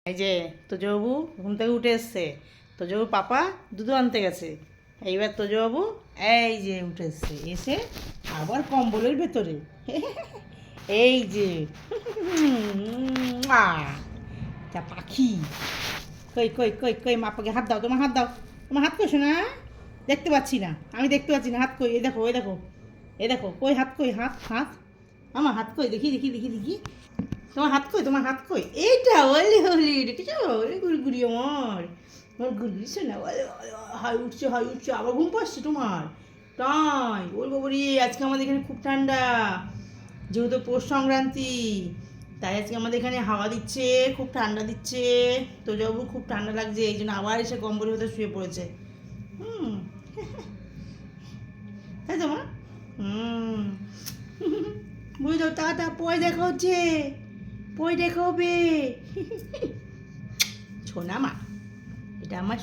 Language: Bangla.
এই যে তোজবাবু ঘুম থেকে উঠে এসছে। তোজবাবু পাপা দুধ আনতে গেছে। এইবার তোজবাবু এই যে উঠে এসছে, এসে আবার কম্বলের ভেতরে এই যে যা পাখি। কই কই কই কই মাপাকে হাত দাও, তোমার হাত দাও, তোমার হাত কইছো না? দেখতে পাচ্ছি না, আমি দেখতে পাচ্ছি না হাত কই। এই দেখো, এই দেখো, এই দেখো, কই হাত, কই হাত, হাত আমার হাত কই, দেখি দেখি দেখি দেখি, তোমার হাত কই, তোমার হাত কই, এইটা ওলি হলি দেখেছো, ওলি গুড়গুড়ি আমার গুড়গুড়ি শোনা বলে হাই উঠছে আবার ঘুম পাচ্ছে তোমার, তাই ওর বাবরি। আজকে আমাদের এখানে খুব ঠান্ডা, যেহেতু পৌষ সংক্রান্তি, তাই আজকে আমাদের এখানে হাওয়া দিচ্ছে, খুব ঠান্ডা দিচ্ছে। তো যাবো খুব ঠান্ডা লাগছে, এই জন্য আবার এসে কম্বলের ভেতরে শুয়ে পড়েছে। হুম তাই তো মা। হুম বুঝলো, টাটা, পয় দেখা হচ্ছে, পয় দেখা হবে। ছোনা মা, এটা আমার